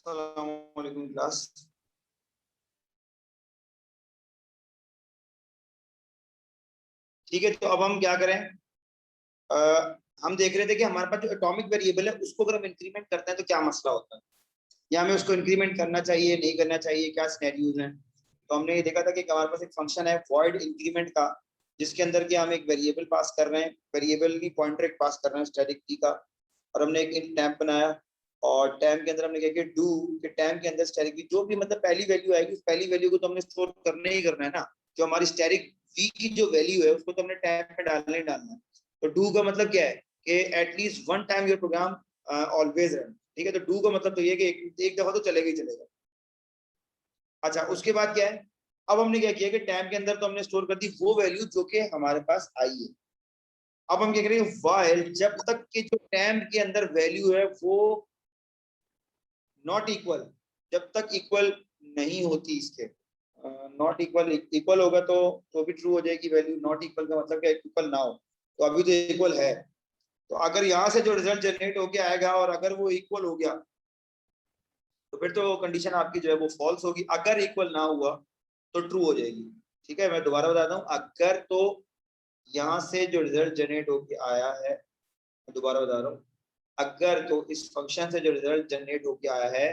अस्सलाम वालेकुम क्लास। ठीक है, तो अब हम क्या करें? हम देख रहे थे कि हमारे पास जो एटॉमिक वेरिएबल है उसको अगर हम इंक्रीमेंट करते हैं तो क्या मसला होता है, या हमें उसको इंक्रीमेंट करना चाहिए नहीं करना चाहिए, क्या सिनेरियोज हैं। तो हमने ये देखा था कि हमारे पास एक फंक्शन है वॉइड इंक्रीमेंट का, जिसके अंदर कि हम एक वेरिएबल पास कर रहे हैं, वेरिएबल की पॉइंटर एक पास कर रहे हैं स्टैटिक की का, और हमने एक int टैम्प बनाया। और टैम्प के अंदर हमने क्या किया, डू के टैम्प के अंदर स्टैटिक की जो भी मतलब पहली वैल्यू आएगी उस पहली वैल्यू को तो हमने स्टोर करना ही करना है ना। जो हमारी स्टैटिक वी की जो वैल्यू है उसको तो हमने टैम्प में डालना ही डालना है। तो डू का मतलब क्या है कि at least one time your program always run. ठीक है, तो डू का मतलब तो ये कि एक दफा तो चलेगा ही चलेगा। अच्छा, उसके बाद क्या है, अब हमने क्या किया कि टैम्प के अंदर तो हमने स्टोर कर दी वो वैल्यू जो कि हमारे पास आई है। अब हम क्या करेंगे, व्हाइल जब तक कि जो टैम्प के अंदर वैल्यू है वो नॉट इक्वल, जब तक इक्वल नहीं होती इसके, नॉट इक्वल, इक्वल होगा तो भी ट्रू हो जाएगी वैल्यू, नॉट इक्वल का मतलब क्या, इक्वल ना हो। तो अभी तो इक्वल है, तो अगर यहाँ से जो रिजल्ट जनरेट होके आएगा और अगर वो इक्वल हो गया तो फिर तो कंडीशन आपकी जो है वो फॉल्स होगी। अगर इक्वल ना हुआ तो ट्रू हो जाएगी। ठीक है, मैं दोबारा बताता हूँ, अगर तो यहाँ से जो रिजल्ट जनरेट होके आया है, मैं दोबारा बता रहा हूँ, अगर तो इस फंक्शन से जो रिजल्ट जनरेट होके आया है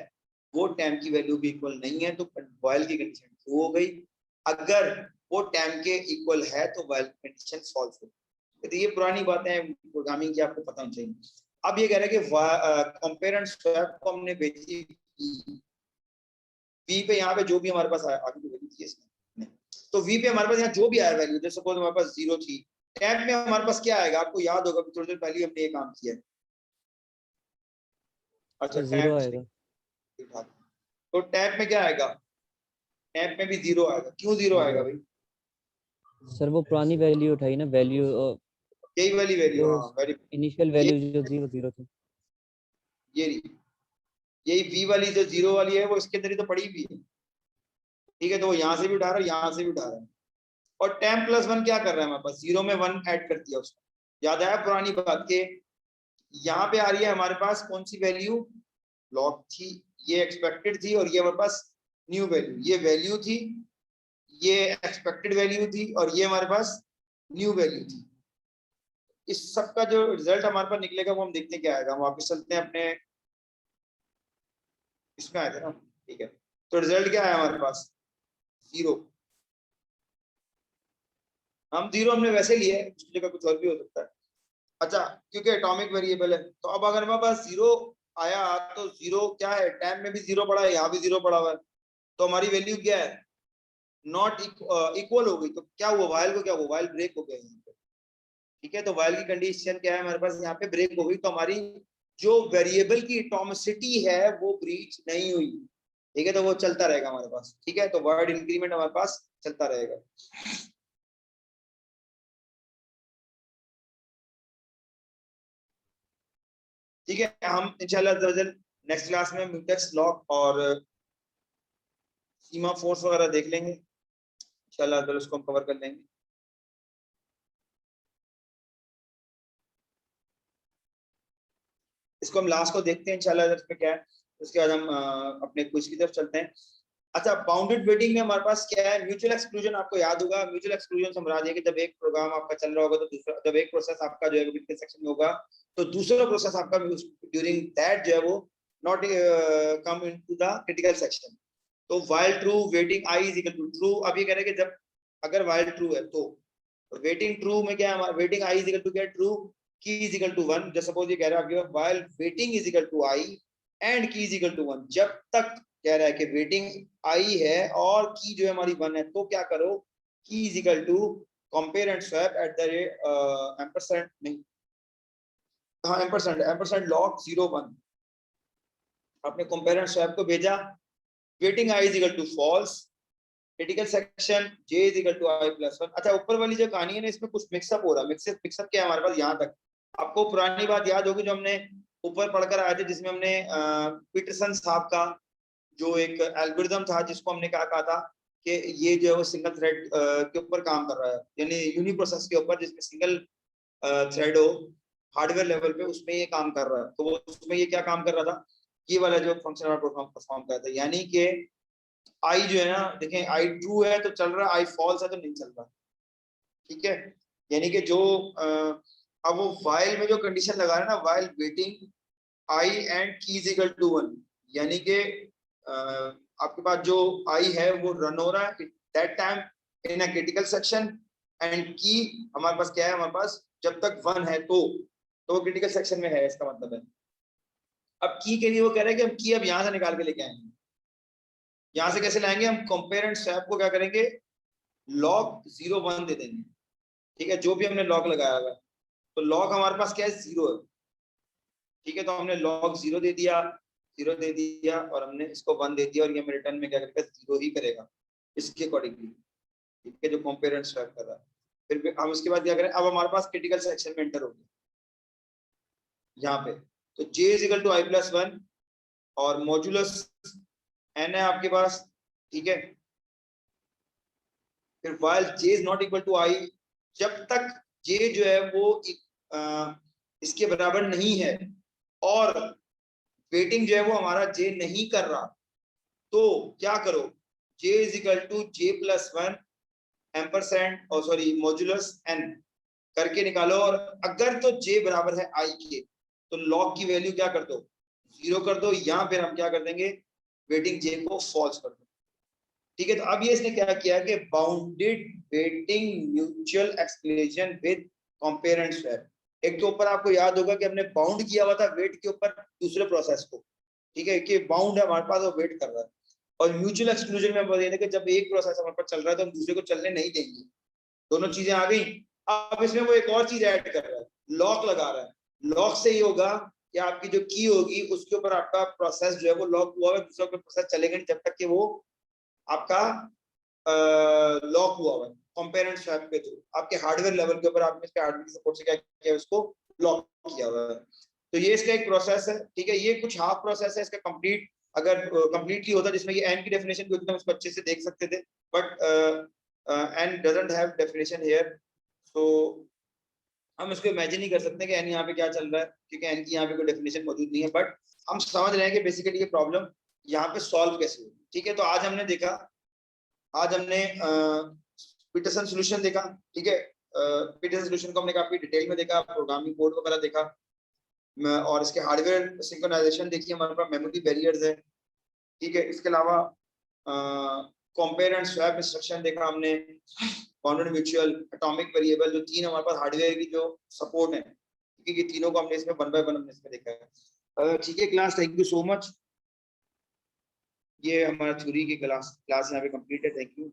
वो टाइम की वैल्यू भी इक्वल नहीं है तो व्हाइल की कंडीशन ट्रू हो गई। अगर वो टाइम के इक्वल है तो व्हाइल की कंडीशन फॉल्स हो गई। तो ये पुरानी बातें प्रोग्रामिंग की आपको पता होनी चाहिए। अब ये कह रहा है कि कंपेयर एंड स्वैप को हमने भेजी वी पे, यहाँ पे जो भी हमारे पास आया, आगे की वैल्यू थी इसमें, तो वी पे हमारे पास यहाँ जो भी आया वैल्यू, जैसे सपोज हमारे पास 0 थी, टैब में हमारे पास क्या आएगा, आपको याद होगा थोड़ी देर पहले हमने ये काम किया है। अच्छा, जीरो टैब से आएगा। तो टैब में क्या आएगा, टैब में भी 0 आएगा। क्यों 0 आएगा जीरो भाई? सर, वो पुरानी वैल्यू उठाई ना, वैल्यू यही वाली वैल्यू, जो हाँ वेरी, इनिशियल ये वैल्यू जो 0 0 थी। ये यही वी वाली जो 0 वाली है वो इसके अंदर ही तो पड़ी भी है। ठीक है, तो वो यहाँ से भी उठा रहा है, यहाँ से भी उठा रहा है। और टेन प्लस वन क्या कर रहा है हमारे पास, 0 में 1 ऐड कर दिया उसको। याद आया पुरानी बात के, यहाँ पे आ रही है हमारे पास कौन सी वैल्यू, लॉग थी, ये एक्सपेक्टेड थी, और ये हमारे पास न्यू वैल्यू, ये वैल्यू थी, ये एक्सपेक्टेड वैल्यू थी, और ये हमारे पास न्यू वैल्यू थी। इस सब का जो रिजल्ट हमारे पास निकलेगा वो हम देखते हैं क्या आएगा। हम वापस चलते हैं अपने इसमें आए थे ना। ठीक है, तो रिजल्ट क्या आया हमारे पास, 0। हम 0 हमने वैसे लिया है, उसकी जगह कुछ और भी हो सकता है। अच्छा, क्योंकि एटॉमिक वेरिएबल है तो अब अगर हमारे पास 0 आया तो 0 क्या है, टाइम में भी 0 पड़ा है, यहाँ भी 0 पड़ा हुआ है, तो हमारी वैल्यू क्या है, नॉट इक्वल हो गई। तो क्या हुआ, वाइल को क्या हुआ, वाइल ब्रेक हो गया यहाँ पे। ठीक है, तो वाइल की कंडीशन क्या है हमारे पास, यहाँ पे ब्रेक हो गई, तो हमारी जो वेरिएबल की एटॉमिसिटी है वो ब्रीच नहीं हुई। ठीक है, तो वो चलता रहेगा हमारे पास। ठीक है, तो वर्ड इंक्रीमेंट हमारे पास चलता रहेगा। ठीक है, हम इंशाल्लाह नेक्स्ट क्लास में म्यूटेक्स लॉक और सीमा फोर्स वगैरह देख लेंगे इंशाल्लाह, उसको हम कवर कर लेंगे। इसको हम लास्ट को देखते हैं इंशाल्लाह इसमें क्या है। उसके बाद हम अपने क्विज की तरफ चलते हैं। अच्छा, बाउंडेड वेटिंग में हमारे पास क्या है, म्यूचुअल एक्सक्लूजन। आपको याद होगा म्यूचुअल एक्सक्लूजन से मुराद है कि जब एक प्रोग्राम आपका चल रहा होगा तो दूसरा, जब एक प्रोसेस आपका जो है विद सेक्शन में होगा तो दूसरा प्रोसेस आपका ड्यूरिंग दैट जो है वो not come into the critical section. तो while true waiting I is equal to true. अब ये कह रहे हैं कि जब अगर वाइल ट्रू है तो वेटिंग ट्रू में क्या है, waiting I is equal to क्या, true, key is equal to 1। जैसे सपोज ये कह रहा है आपके while waiting is equal to I and key is equal to 1, जब तक कह रहा है कि वेटिंग आई है और की जो है हमारी 1 है, तो क्या करो, key is equal to compare and swap at the rate ampersand, नहीं, हाँ एम्परसेंड, एम्परसेंड लॉग 0 1। आपने कंपेयर एंड स्वैप को भेजा, waiting I is equal to false, critical section j is equal to i plus 1। अच्छा, ऊपर वाली जो कहानी है ना इसमें कुछ मिक्सअप हो रहा है। मिक्सअप क्या है हमारे पास यहाँ तक, आपको पुरानी बात याद होगी जो हमने ऊपर पढ़कर आए थे, जिसमें हमने पीटरसन साहब का जो एक एल्गोरिथम था जिसको हमने क्या कहा था कि ये जो है वो सिंगल थ्रेड के ऊपर काम कर रहा है, यानी यूनी प्रोसेस के ऊपर जिसमें सिंगल थ्रेड हो हार्डवेयर लेवल पे, उसमें ये काम कर रहा है। तो वो उसमें ये क्या काम कर रहा था ये वाला जो फंक्शन हमारा परफॉर्म करता है, यानी कि आई जो है ना, देखें आई ट्रू है तो चल रहा, आई फॉल्स है तो नहीं चल रहा, ठीक है। यानी कि जो अब वो वाइल में जो कंडीशन लगा रहे हैं ना, while waiting I and key is equal to 1, यानी कि आपके पास जो आई है वो रन हो रहा है that time in a critical section, and की हमारे पास क्या है, हमारे पास जब तक 1 है तो वो क्रिटिकल सेक्शन में है, इसका मतलब है। अब की के लिए वो कह रहे हैं कि हम की अब यहां से निकाल के लेके आएंगे। यहां से कैसे लाएंगे, हम कंपेयर एंड स्वैप को क्या करेंगे, लॉग 0 1 दे देंगे, ठीक है, जो भी हमने लॉग लगाया हुआ है। तो लॉग हमारे पास क्या है, 0 है, ठीक है। तो हमने लॉग 0 दे दिया, 0 दे दिया, और हमने इसको 1 दे दिया, और ये हमें रिटर्न में क्या करेगा, 0 ही करेगा इसके अकॉर्डिंगली, ठीक है, जो कंपेयर एंड स्वैप कर रहा है। फिर हम इसके बाद क्या करें, अब हमारे पास क्रिटिकल सेक्शन में एंटर हो गया यहाँ पे। तो j is equal to I plus 1 और मॉड्यूलस n है आपके पास, ठीक है। फिर while j is not equal to i, जब तक j जो है वो इसके बराबर नहीं है और वेटिंग जो है वो हमारा j नहीं कर रहा, तो क्या करो, j is equal to j plus 1 ampersand और सॉरी मॉड्यूलस n करके निकालो, और अगर तो j बराबर है i के तो लॉग की वैल्यू क्या कर दो, 0 कर दो, या फिर हम क्या कर देंगे, वेटिंग j को फॉल्स कर दो, ठीक है। तो अब ये इसने क्या किया कि bounded waiting mutual exclusion with compare and swap. एक तो ऊपर आपको याद होगा कि हमने बाउंड किया हुआ था वेट के ऊपर दूसरे प्रोसेस को, ठीक है, कि बाउंड है हमारे पास और वेट कर रहा है, और म्यूचुअल एक्सक्लूजन में हम बता दें कि जब एक प्रोसेस हमारे पास चल रहा है तो हम दूसरे को चलने नहीं देंगे। दोनों चीजें आ गई। अब इसमें वो एक और चीज ऐड कर रहा है, लॉक लगा रहा है। लॉक से ये होगा कि आपकी जो की होगी उसके ऊपर आपका प्रोसेस जो है वो लॉक हुआ है, दूसरा कोई प्रोसेस चलेगा नहीं जब तक कि वो आपका लॉक हुआ हुआ है कंपेयर एंड स्वैप के थ्रू। आपके हार्डवेयर लेवल के ऊपर आपने इसके हार्डवेयर सपोर्ट से क्या किया, उसको लॉक किया हुआ है। तो ये इसका एक प्रोसेस है, ठीक है। ये कुछ हाफ प्रोसेस है इसका, कंप्लीट अगर कंप्लीटली होता जिसमें ये एन की डेफिनेशन भी होती तो हम उसको अच्छे से देख सकते थे, but N doesn't have definition here, so हम इसको इमेजिन नहीं कर सकते कि एन यहाँ पे क्या चल रहा है, क्योंकि एन की यहाँ पे कोई डेफिनेशन मौजूद नहीं है। बट हम समझ रहे हैं कि बेसिकली ये प्रॉब्लम यहाँ पे सॉल्व कैसे होगी, ठीक है। तो आज हमने देखा, आज हमने पीटरसन सॉल्यूशन देखा, ठीक है। पीटरसन सॉल्यूशन को हमने काफी डिटेल में देखा, प्रोग्रामिंग कोड वगैरह देखा, और इसके हार्डवेयर सिंक्रोनाइजेशन देखी, हमारे पास मेमोरी बैरियर्स है, ठीक है। इसके अलावा कंपेयर एंड स्वैप इंस्ट्रक्शन देखा हमने, बाउंडेड म्यूचुअल, एटॉमिक वेरिएबल, जो तीन हमारे पास हार्डवेयर की जो सपोर्ट है, ठीक है, ये तीनों को हमने इसमें 1 बाय 1 हमने इसमें देखा है, ठीक है। Class, thank you so much. ये हमारा थ्योरी की क्लास यहाँ पे कंप्लीट है, थैंक यू।